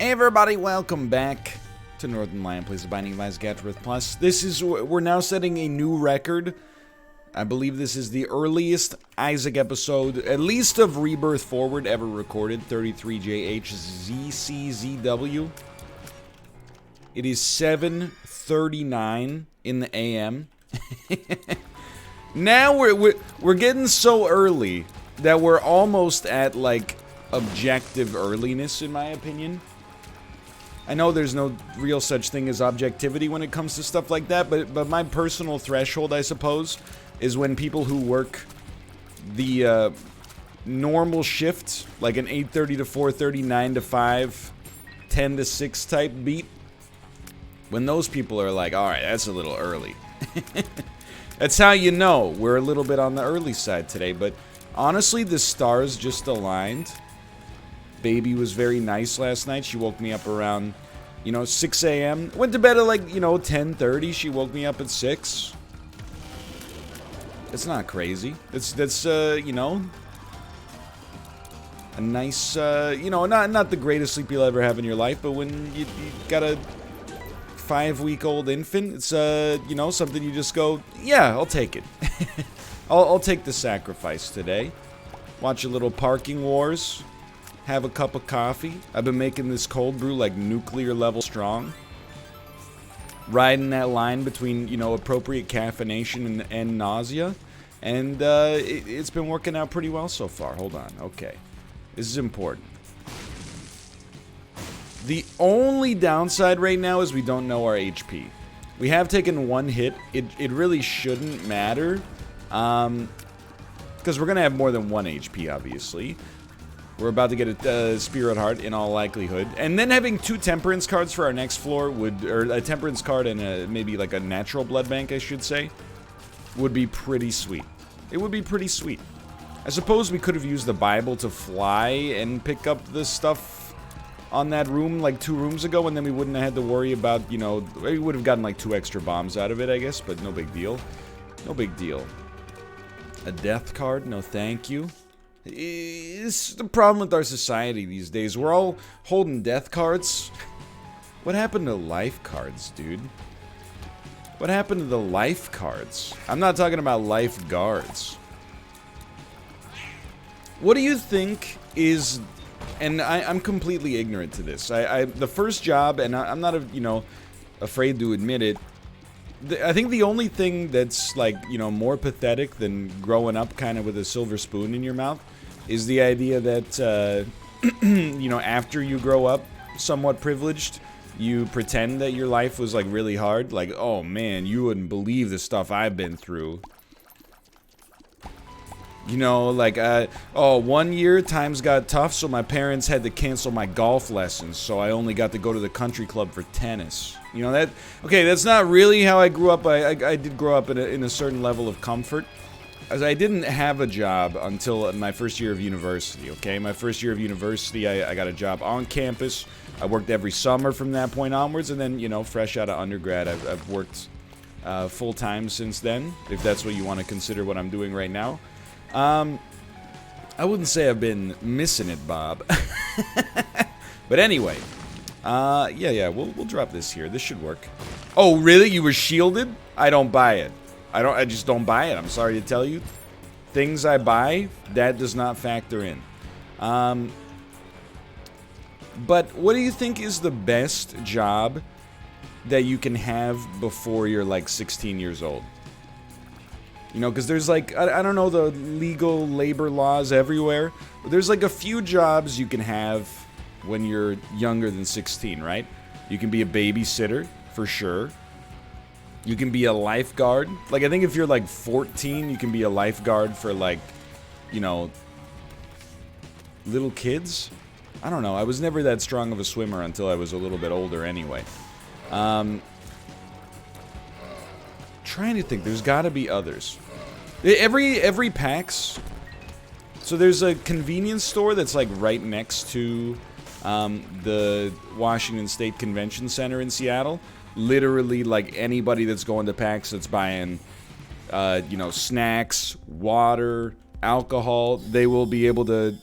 Hey everybody, welcome back to Northernlion, Place of Binding of Isaac Afterbirth Plus. We're now setting a new record. I believe this is the earliest Isaac episode, at least of Rebirth forward, ever recorded. 33JHZCZW. It is 7:39 in the AM. Now we're getting so early that we're almost at like objective earliness, in my opinion. I know there's no real such thing as objectivity when it comes to stuff like that, but my personal threshold, I suppose, is when people who work the normal shift, like an 8:30 to 4:30, 9 to 5, 10 to 6 type beat, when those people are like, alright, that's a little early. That's how you know we're a little bit on the early side today, but honestly, the stars just aligned. Baby was very nice last night. She woke me up around, 6 a.m. Went to bed at like, 10:30. She woke me up at 6. It's not crazy. That's a nice, not the greatest sleep you'll ever have in your life, but when you got a 5-week-old infant, it's, something you just go, yeah, I'll take it. I'll take the sacrifice today. Watch a little Parking Wars. Have a cup of coffee. I've been making this cold brew like nuclear level strong. Riding that line between, appropriate caffeination and nausea. And it's been working out pretty well so far. Hold on. Okay. This is important. The only downside right now is we don't know our HP. We have taken one hit. It really shouldn't matter. Because we're going to have more than 1 HP, obviously. We're about to get a Spirit Heart in all likelihood. And then having 2 Temperance cards for our next floor or a Temperance card and maybe like a Natural Blood Bank, I should say, would be pretty sweet. It would be pretty sweet. I suppose we could have used the Bible to fly and pick up the stuff on that room like 2 rooms ago, and then we wouldn't have had to worry about, we would have gotten like 2 extra bombs out of it, I guess, but no big deal. No big deal. A death card? No thank you. It's the problem with our society these days. We're all holding death cards. What happened to life cards, dude? What happened to the life cards? I'm not talking about lifeguards. What do you think is... And I'm completely ignorant to this. The first job, and I'm not, afraid to admit it, I think the only thing that's, like, more pathetic than growing up kind of with a silver spoon in your mouth is the idea that, after you grow up somewhat privileged, you pretend that your life was, like, really hard. Like, oh, man, you wouldn't believe the stuff I've been through. Oh, 1 year, times got tough, so my parents had to cancel my golf lessons, so I only got to go to the country club for tennis. Okay, that's not really how I grew up. I did grow up in a certain level of comfort, as I didn't have a job until my first year of university, okay? My first year of university, I got a job on campus. I worked every summer from that point onwards, and then, fresh out of undergrad, I've worked full-time since then, if that's what you want to consider what I'm doing right now. I wouldn't say I've been missing it, Bob. But anyway, we'll drop this here. This should work. Oh, really? You were shielded? I don't buy it. I just don't buy it. I'm sorry to tell you. Things I buy, that does not factor in. But what do you think is the best job that you can have before you're like 16 years old? Because there's like, I don't know the legal labor laws everywhere, but there's like a few jobs you can have when you're younger than 16, right? You can be a babysitter, for sure. You can be a lifeguard. Like, I think if you're like 14, you can be a lifeguard for like, little kids. I don't know. I was never that strong of a swimmer until I was a little bit older anyway. Trying to think. There's got to be others. Every PAX. So there's a convenience store that's like right next to the Washington State Convention Center in Seattle. Literally, like anybody that's going to PAX that's buying, snacks, water, alcohol, they will be able to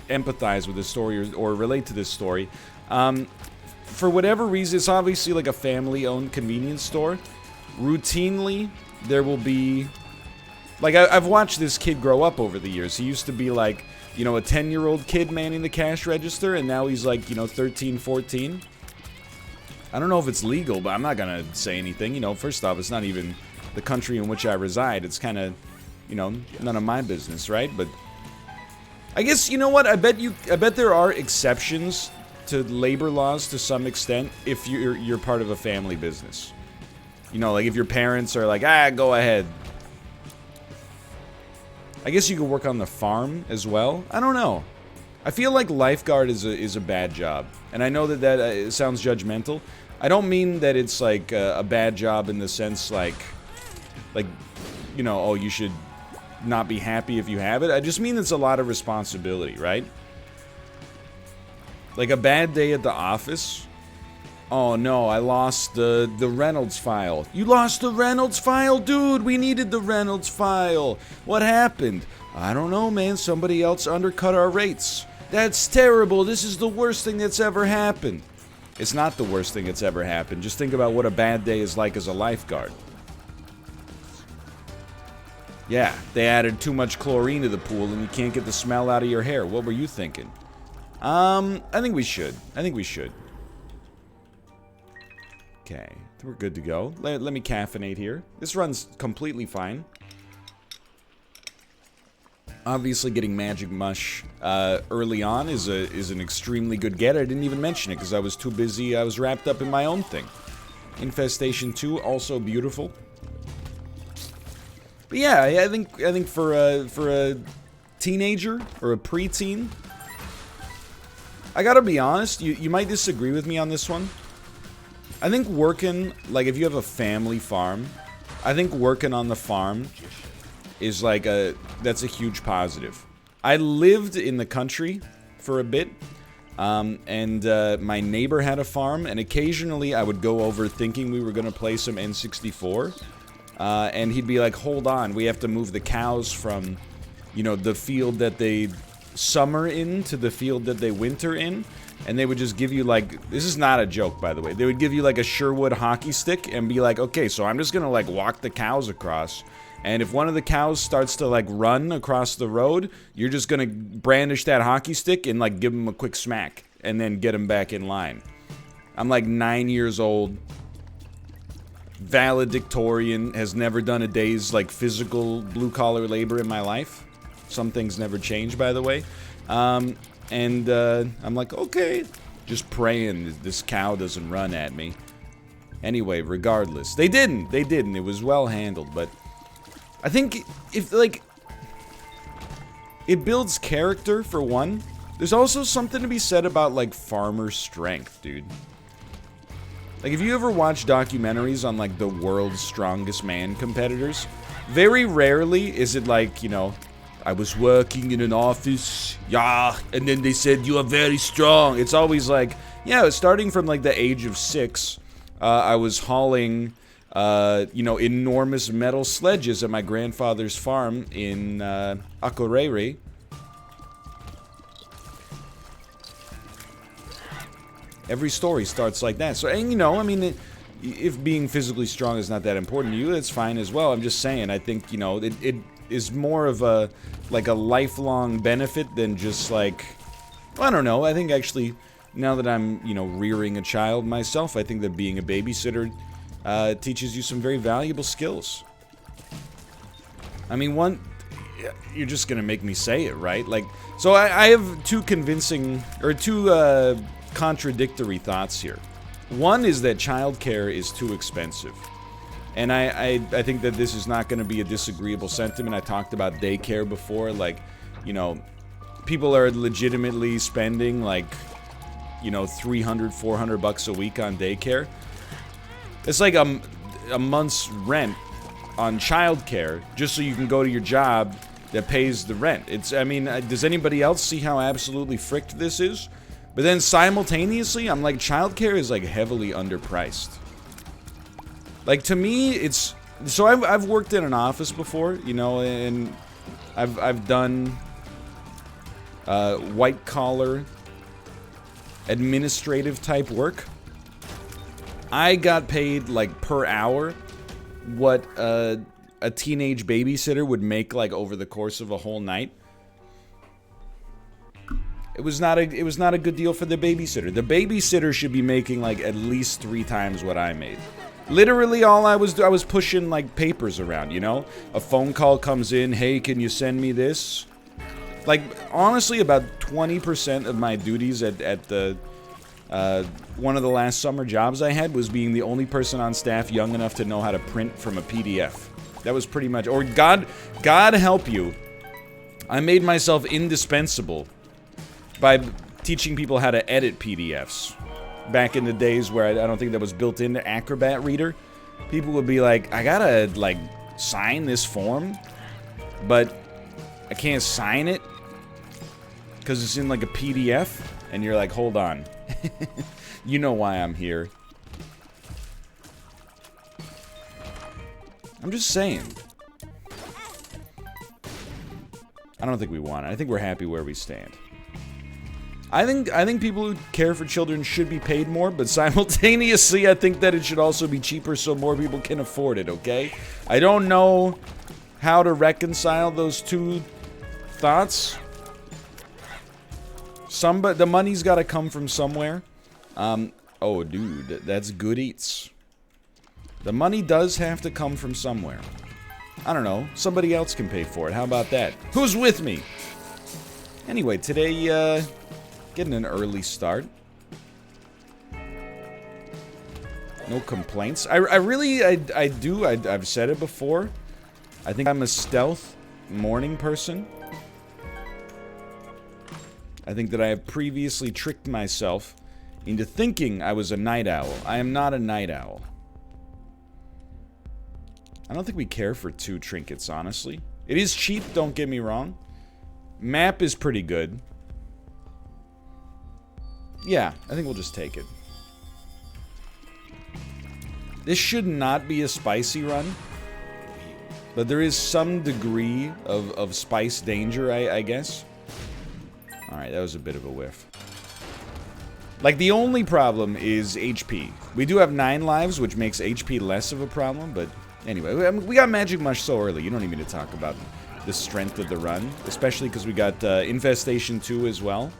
empathize with this story or relate to this story. For whatever reason, it's obviously like a family-owned convenience store. Routinely, there will be... Like, I've watched this kid grow up over the years. He used to be like, you know, a 10-year-old kid manning the cash register, and now he's like, you know, 13, 14. I don't know if it's legal, but I'm not gonna say anything. You know, first off, it's not even the country in which I reside. It's kind of, you know, none of my business, right? But I guess, you know what? I bet there are exceptions to labor laws to some extent if you're part of a family business. You know, like if your parents are like, go ahead. I guess you could work on the farm as well. I don't know. I feel like lifeguard is a bad job, and I know that it sounds judgmental. I don't mean that it's like a bad job in the sense like, you know, oh, you should not be happy if you have it. I just mean it's a lot of responsibility, right? Like a bad day at the office. Oh no, I lost the Reynolds file. You lost the Reynolds file? Dude, we needed the Reynolds file. What happened? I don't know, man. Somebody else undercut our rates. That's terrible. This is the worst thing that's ever happened. It's not the worst thing that's ever happened. Just think about what a bad day is like as a lifeguard. Yeah, they added too much chlorine to the pool and you can't get the smell out of your hair. What were you thinking? I think we should. Okay, we're good to go. Let me caffeinate here. This runs completely fine. Obviously, getting Magic Mush early on is an extremely good get. I didn't even mention it because I was too busy. I was wrapped up in my own thing. Infestation 2, also beautiful. But yeah, I think for a teenager or a preteen, I gotta be honest, you might disagree with me on this one. I think working, like if you have a family farm, I think working on the farm is like that's a huge positive. I lived in the country for a bit, and my neighbor had a farm, and occasionally I would go over thinking we were gonna play some N64, and he'd be like, hold on, we have to move the cows from, you know, the field that they summer in to the field that they winter in, and they would just give you like, this is not a joke by the way, they would give you like a Sherwood hockey stick and be like, okay, so I'm just gonna like walk the cows across, and if one of the cows starts to like run across the road, you're just gonna brandish that hockey stick and like give them a quick smack and then get them back in line. I'm like 9 years old, valedictorian, has never done a day's like physical blue-collar labor in my life. Some things never change, by the way. I'm like, okay, just praying this cow doesn't run at me. Anyway, regardless, they didn't. It was well handled, but I think if like it builds character for one. There's also something to be said about like farmer strength, dude. Like if you ever watch documentaries on like the world's strongest man competitors, very rarely is it like, you know, I was working in an office, yeah, and then they said, you are very strong. It's always like, yeah, starting from like the age of 6, I was hauling, you know, enormous metal sledges at my grandfather's farm in Akureyri. Every story starts like that. So, and you know, I mean, if being physically strong is not that important to you, that's fine as well. I'm just saying, I think, you know, it is more of a, like a lifelong benefit than just like, I don't know, I think actually, now that I'm, you know, rearing a child myself, I think that being a babysitter teaches you some very valuable skills. I mean, one, you're just gonna make me say it, right? Like, so I have two contradictory thoughts here. One is that childcare is too expensive. And I think that this is not going to be a disagreeable sentiment. I talked about daycare before. Like, you know, people are legitimately spending like, you know, $300, $400 a week on daycare. It's like a month's rent on childcare just so you can go to your job that pays the rent. It's, I mean, does anybody else see how absolutely fricked this is? But then simultaneously, I'm like, childcare is like heavily underpriced. Like, to me, it's... So I've worked in an office before, you know, and I've done... white-collar, administrative type work, I got paid, like, per hour what a teenage babysitter would make, like, over the course of a whole night. It was not a good deal for the babysitter. The babysitter should be making, like, at least 3 times what I made. Literally, all I was pushing, like, papers around, you know? A phone call comes in, hey, can you send me this? Like, honestly, about 20% of my duties at the, one of the last summer jobs I had was being the only person on staff young enough to know how to print from a PDF. That was pretty much, or God help you, I made myself indispensable by teaching people how to edit PDFs. Back in the days where I don't think that was built into Acrobat Reader, people would be like, I gotta, like, sign this form, but I can't sign it because it's in, like, a PDF, and you're like, hold on. You know why I'm here. I'm just saying. I don't think we want it. I think we're happy where we stand. I think people who care for children should be paid more, but simultaneously, I think that it should also be cheaper so more people can afford it, okay? I don't know how to reconcile those two thoughts. The money's got to come from somewhere. Oh, dude, that's good eats. The money does have to come from somewhere. I don't know. Somebody else can pay for it. How about that? Who's with me? Anyway, today, getting an early start. No complaints. I've said it before. I think I'm a stealth morning person. I think that I have previously tricked myself into thinking I was a night owl. I am not a night owl. I don't think we care for 2 trinkets, honestly. It is cheap, don't get me wrong. Map is pretty good. Yeah, I think we'll just take it. This should not be a spicy run, but there is some degree of spice danger, I guess. Alright, that was a bit of a whiff. Like, the only problem is HP. We do have 9 lives, which makes HP less of a problem, but anyway, we got Magic Mush so early. You don't need me to talk about the strength of the run, especially because we got Infestation 2 as well.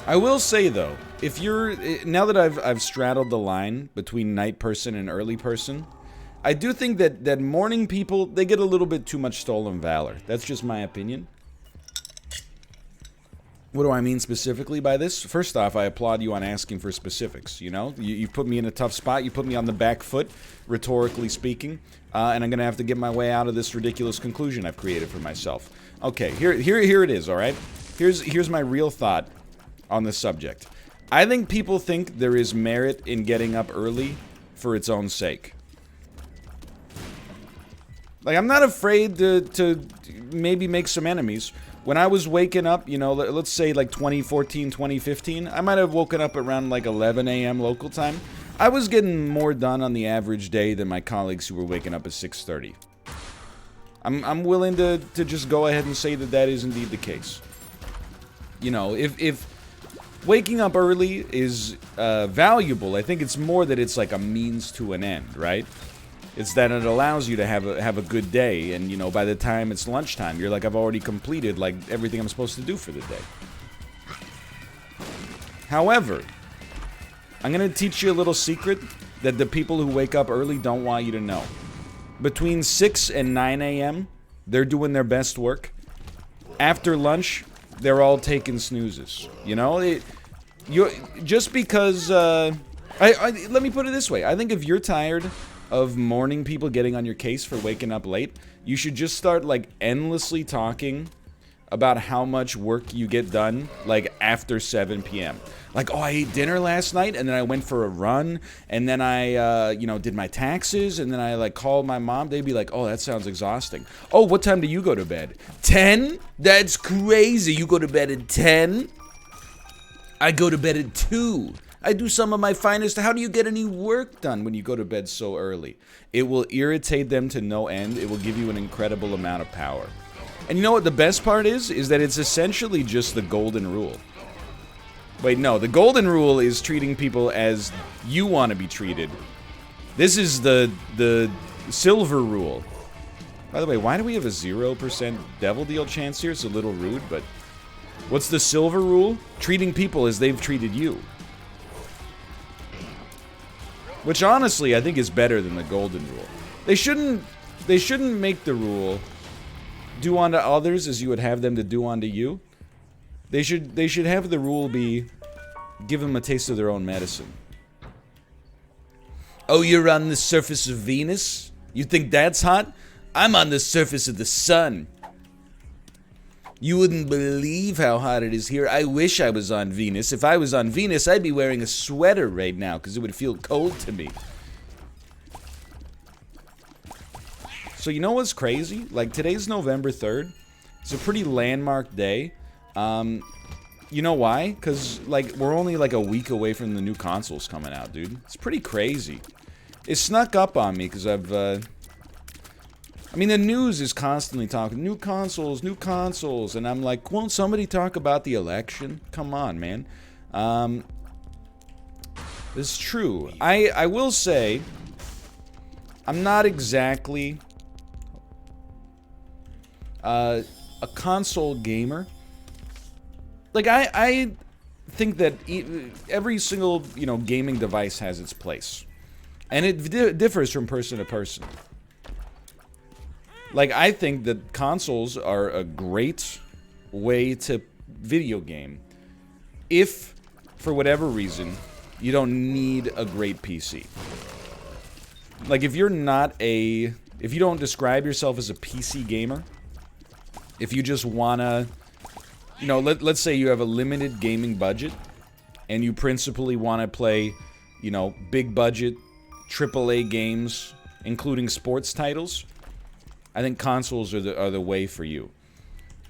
I will say, though, if you're... Now that I've straddled the line between night person and early person, I do think that morning people, they get a little bit too much stolen valor. That's just my opinion. What do I mean specifically by this? First off, I applaud you on asking for specifics, you know? You've put me in a tough spot. You put me on the back foot, rhetorically speaking. And I'm going to have to get my way out of this ridiculous conclusion I've created for myself. Okay, here it is, alright? Here's my real thought on this subject. I think people think there is merit in getting up early for its own sake. Like, I'm not afraid to maybe make some enemies. When I was waking up, you know, let's say like 2014, 2015, I might have woken up around like 11 a.m. local time. I was getting more done on the average day than my colleagues who were waking up at 6:30. I'm willing to just go ahead and say that is indeed the case. You know, if waking up early is valuable, I think it's more that it's like a means to an end, right? It's that it allows you to have a good day, and, you know, by the time it's lunchtime, you're like, I've already completed, like, everything I'm supposed to do for the day. However, I'm gonna teach you a little secret that the people who wake up early don't want you to know. Between 6 and 9 a.m., they're doing their best work. After lunch, they're all taking snoozes. You know? Just because, let me put it this way. I think if you're tired of morning people getting on your case for waking up late, you should just start, like, endlessly talking about how much work you get done, like, after 7 p.m. Like, oh, I ate dinner last night, and then I went for a run, and then I, you know, did my taxes, and then I, like, called my mom. They'd be like, oh, that sounds exhausting. Oh, what time do you go to bed? 10? That's crazy. You go to bed at 10? I go to bed at 2. I do some of my finest. How do you get any work done when you go to bed so early? It will irritate them to no end. It will give you an incredible amount of power. And you know what the best part is? Is that it's essentially just the golden rule. Wait, no. The golden rule is treating people as you want to be treated. This is the silver rule. By the way, why do we have a 0% devil deal chance here? It's a little rude, but... What's the silver rule? Treating people as they've treated you. Which, honestly, I think is better than the golden rule. They shouldn't make the rule... do unto others as you would have them to do unto you. They should have the rule be give them a taste of their own medicine. Oh, you're on the surface of Venus? You think that's hot? I'm on the surface of the sun. You wouldn't believe how hot it is here. I wish I was on Venus. If I was on Venus, I'd be wearing a sweater right now because it would feel cold to me. So you know what's crazy? Like, today's November 3rd. It's a pretty landmark day. You know why? Because, like, we're only, like, a week away from the new consoles coming out, dude. It's pretty crazy. It snuck up on me because I've, I mean, the news is constantly talking, new consoles, and I'm like, won't somebody talk about the election? Come on, man. It's true. I will say, I'm not exactly... a console gamer. Like, I think that every single, you know, gaming device has its place. And it differs from person to person. Like, I think that consoles are a great way to video game. If, for whatever reason, you don't need a great PC. Like, if you're not a... If you don't describe yourself as a PC gamer... If you just wanna, you know, let's say you have a limited gaming budget, and you principally want to play, you know, big budget, AAA games, including sports titles, I think consoles are the way for you.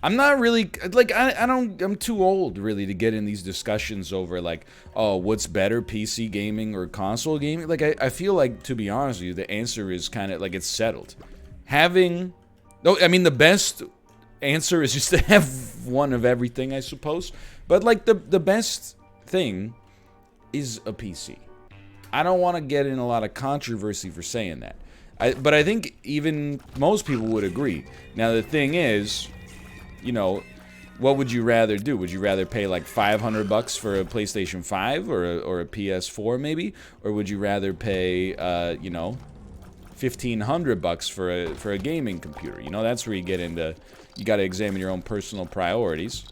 I'm not really, like, I'm too old, really, to get in these discussions over, like, oh, what's better, PC gaming or console gaming? Like, I feel like, to be honest with you, the answer is kind of, like, it's settled. Having, no, I mean, the best... answer is just to have one of everything, I suppose. But, like, the best thing is a PC. I don't want to get in a lot of controversy for saying that. But I think even most people would agree. Now, the thing is, you know, what would you rather do? Would you rather pay, like, $500 for a PlayStation 5 or a PS4, maybe? Or would you rather pay, you know, $1,500 for a gaming computer? You know, that's where you get into... You gotta examine your own personal priorities.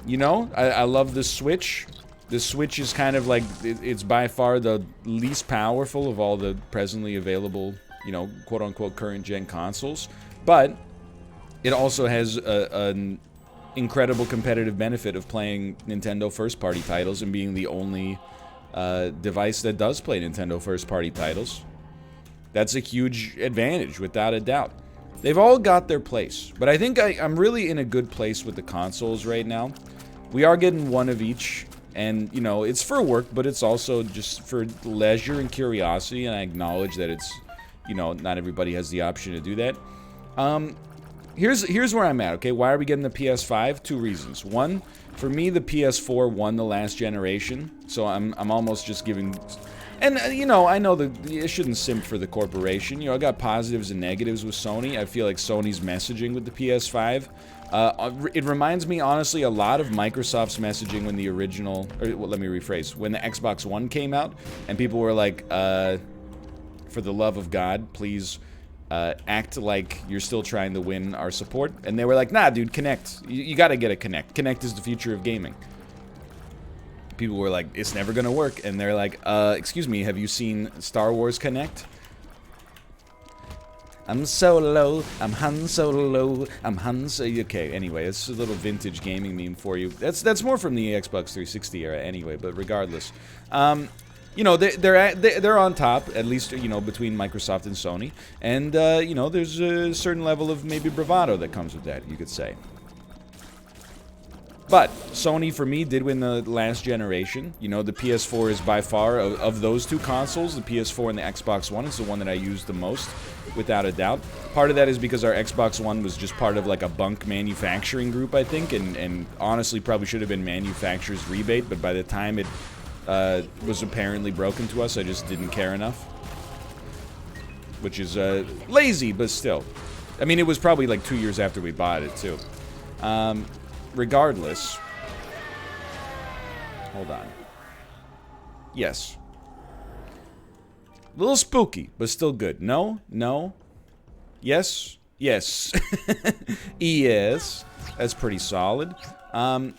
You know, I love the Switch. The Switch is kind of like, it's by far the least powerful of all the presently available, you know, quote-unquote current-gen consoles. But it also has an incredible competitive benefit of playing Nintendo first-party titles and being the only device that does play Nintendo first-party titles. That's a huge advantage, without a doubt. They've all got their place, but I think I'm really in a good place with the consoles right now. We are getting one of each, and, you know, it's for work, but it's also just for leisure and curiosity, and I acknowledge that it's, you know, not everybody has the option to do that. Here's where I'm at, okay? Why are we getting the PS5? Two reasons. One, for me, the PS4 won the last generation, so I'm almost just giving... And, you know, I know that you shouldn't simp for the corporation. You know, I got positives and negatives with Sony. I feel like Sony's messaging with the PS5. It reminds me, honestly, a lot of Microsoft's messaging when the original... Or, well, let me rephrase. When the Xbox One came out, and people were like, for the love of God, please act like you're still trying to win our support. And they were like, nah, dude, Kinect. You gotta get a Kinect. Kinect is the future of gaming. People were like, it's never gonna work. And they're like, excuse me, have you seen Star Wars Kinect? I'm Solo, I'm Han Solo, I'm Han Solo. Okay, anyway, it's a little vintage gaming meme for you. That's more from the Xbox 360 era anyway, but regardless. You know, they're on top, at least, you know, between Microsoft and Sony. And, you know, there's a certain level of maybe bravado that comes with that, you could say. But Sony, for me, did win the last generation. You know, the PS4 is by far, of those two consoles, the PS4 and the Xbox One is the one that I used the most, without a doubt. Part of that is because our Xbox One was just part of, like, a bunk manufacturing group, I think, and honestly probably should have been manufacturer's rebate, but by the time it was apparently broken to us, I just didn't care enough. Which is lazy, but still. I mean, it was probably, like, 2 years after we bought it, too. Regardless. Hold on. Yes. A little spooky, but still good. No? No? Yes? Yes. Yes. That's pretty solid. The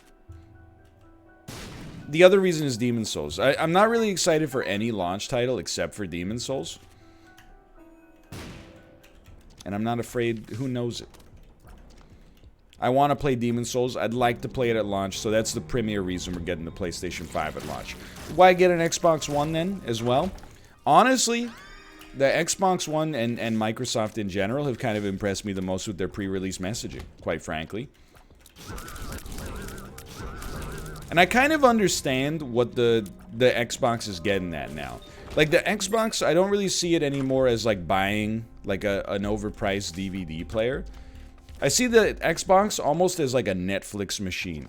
other reason is Demon's Souls. I'm not really excited for any launch title except for Demon's Souls. And I'm not afraid. Who knows it? I want to play Demon's Souls. I'd like to play it at launch, so that's the premier reason we're getting the PlayStation 5 at launch. Why get an Xbox One then, as well? Honestly, the Xbox One and Microsoft in general have kind of impressed me the most with their pre-release messaging, quite frankly. And I kind of understand what the Xbox is getting at now. Like, the Xbox, I don't really see it anymore as, like, buying, like, an overpriced DVD player. I see the Xbox almost as like a Netflix machine.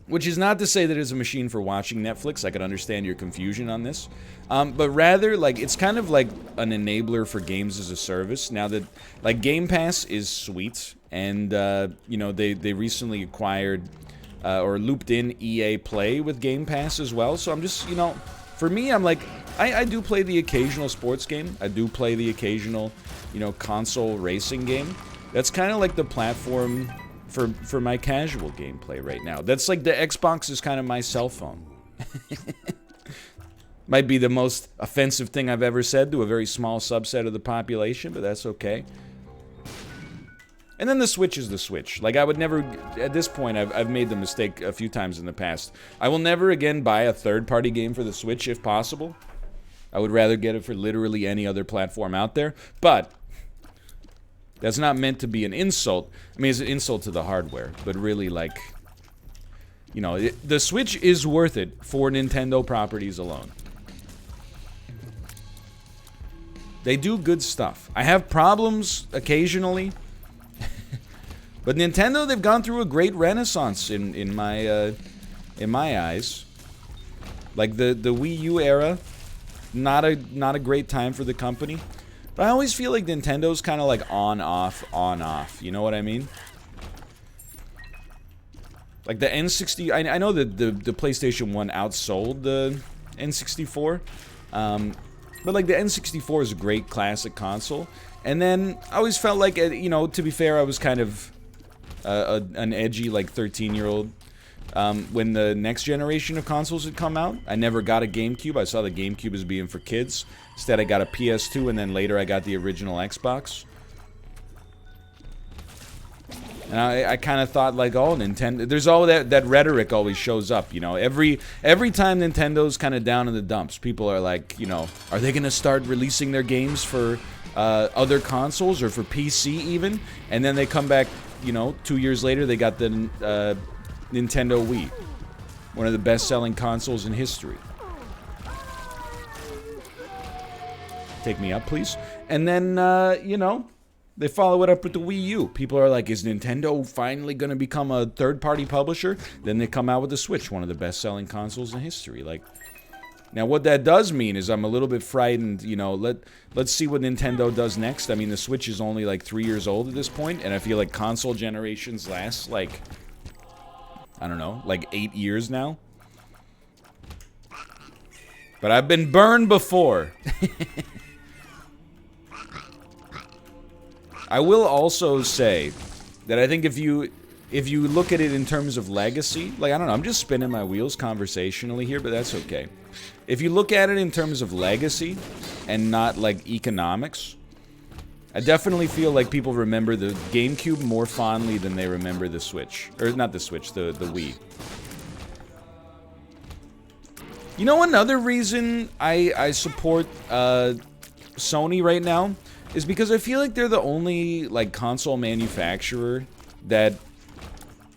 Which is not to say that it's a machine for watching Netflix. I can understand your confusion on this. But rather, like, it's kind of like an enabler for games as a service. Now that, like, Game Pass is sweet. And, you know, they recently acquired or looped in EA Play with Game Pass as well. So I'm just, you know, for me, I'm like, I do play the occasional sports game. I do play the occasional, you know, console racing game. That's kind of like the platform for my casual gameplay right now. That's like the Xbox is kind of my cell phone. Might be the most offensive thing I've ever said to a very small subset of the population, but that's okay. And then the Switch is the Switch. Like, I would never, at this point, I've made the mistake a few times in the past. I will never again buy a third-party game for the Switch if possible. I would rather get it for literally any other platform out there. But that's not meant to be an insult. I mean, it's an insult to the hardware. But really, like, you know, the Switch is worth it for Nintendo properties alone. They do good stuff. I have problems occasionally. But Nintendo, they've gone through a great renaissance in my eyes. Like the Wii U era, not a great time for the company. But I always feel like Nintendo's kind of like on off. You know what I mean? Like the N60, I know that the PlayStation 1 outsold the N64. But like the N64 is a great classic console. And then I always felt like, you know, to be fair, I was kind of an edgy, like, 13-year-old when the next generation of consoles had come out. I never got a GameCube. I saw the GameCube as being for kids. Instead, I got a PS2, and then later I got the original Xbox. And I kind of thought, like, oh, Nintendo... There's all that rhetoric always shows up, you know. Every time Nintendo's kind of down in the dumps, people are like, you know, are they going to start releasing their games for other consoles or for PC even? And then they come back, you know, 2 years later, they got the Nintendo Wii. One of the best-selling consoles in history. Take me up, please. And then, you know, they follow it up with the Wii U. People are like, is Nintendo finally going to become a third-party publisher? Then they come out with the Switch, one of the best-selling consoles in history. Like, now what that does mean is I'm a little bit frightened, you know, let's see what Nintendo does next. I mean, the Switch is only like 3 years old at this point, and I feel like console generations last, like, I don't know, like 8 years now. But I've been burned before. I will also say that I think if you look at it in terms of legacy, like, I don't know, I'm just spinning my wheels conversationally here, but that's okay. If you look at it in terms of legacy and not, like, economics, I definitely feel like people remember the GameCube more fondly than they remember the Switch. Or, not the Switch, the Wii. You know, another reason I support Sony right now is because I feel like they're the only, like, console manufacturer that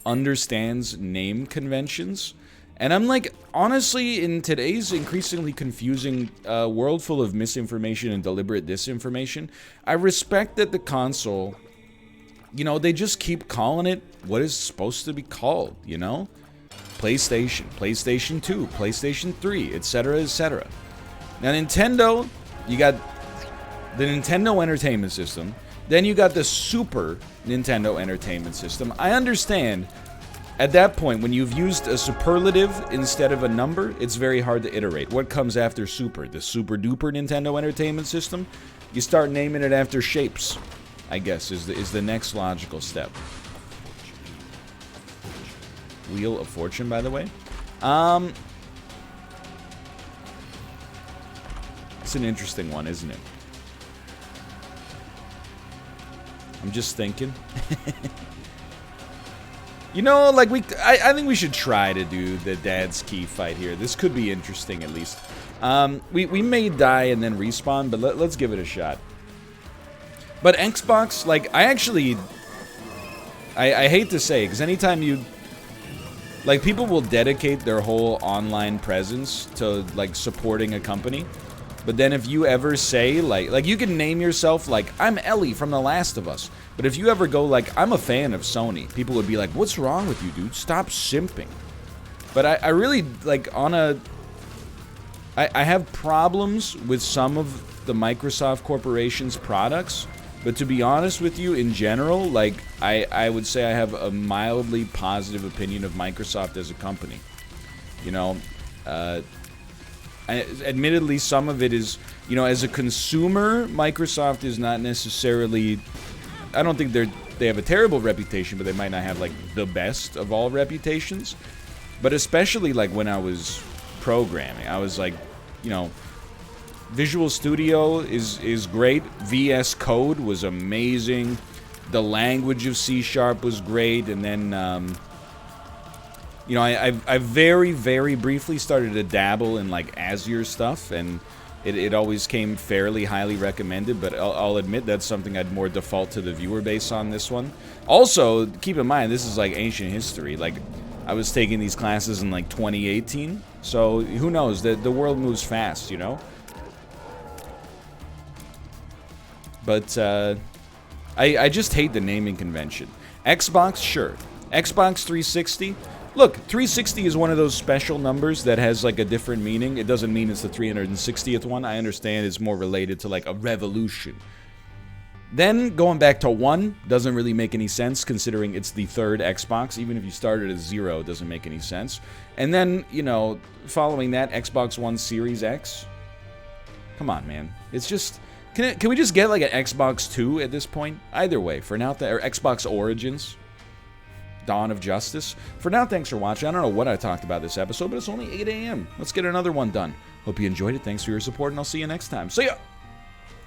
understands name conventions. And I'm like, honestly, in today's increasingly confusing world full of misinformation and deliberate disinformation, I respect that the console, you know, they just keep calling it what it's supposed to be called, you know? PlayStation, PlayStation 2, PlayStation 3, etc., etc. Now, Nintendo, you got the Nintendo Entertainment System, then you got the Super Nintendo Entertainment System. I understand, at that point, when you've used a superlative instead of a number, it's very hard to iterate. What comes after Super? The Super Duper Nintendo Entertainment System? You start naming it after shapes, I guess, is the next logical step. Wheel of Fortune, by the way. It's an interesting one, isn't it? I'm just thinking. You know, like, I think we should try to do the Dad's Key fight here. This could be interesting, at least. We may die and then respawn, but let's give it a shot. But Xbox, like, I hate to say, because anytime you... Like, people will dedicate their whole online presence to, like, supporting a company. But then if you ever say, like you can name yourself, like, I'm Ellie from The Last of Us. But if you ever go, like, I'm a fan of Sony, people would be like, what's wrong with you, dude? Stop simping. But I really, like, I have problems with some of the Microsoft Corporation's products. But to be honest with you, in general, like, I would say I have a mildly positive opinion of Microsoft as a company. You know, admittedly, some of it is, you know, as a consumer, Microsoft is not necessarily... I don't think they have a terrible reputation, but they might not have, like, the best of all reputations. But especially, like, when I was programming, I was like, you know... Visual Studio is great. VS Code was amazing. The language of C# was great. And then, you know, I very, very briefly started to dabble in, like, Azure stuff. And it always came fairly highly recommended. But I'll admit that's something I'd more default to the viewer base on this one. Also, keep in mind, this is, like, ancient history. Like, I was taking these classes in, like, 2018. So, who knows? The world moves fast, you know? But, I just hate the naming convention. Xbox, sure. Xbox 360? Look, 360 is one of those special numbers that has, like, a different meaning. It doesn't mean it's the 360th one. I understand it's more related to, like, a revolution. Then, going back to 1 doesn't really make any sense, considering it's the third Xbox. Even if you started at 0, it doesn't make any sense. And then, you know, following that, Xbox One Series X? Come on, man. It's just... Can we just get, like, an Xbox 2 at this point? Either way, for now, or Xbox Origins, Dawn of Justice. For now, thanks for watching. I don't know what I talked about this episode, but it's only 8 a.m. Let's get another one done. Hope you enjoyed it. Thanks for your support, and I'll see you next time. See ya!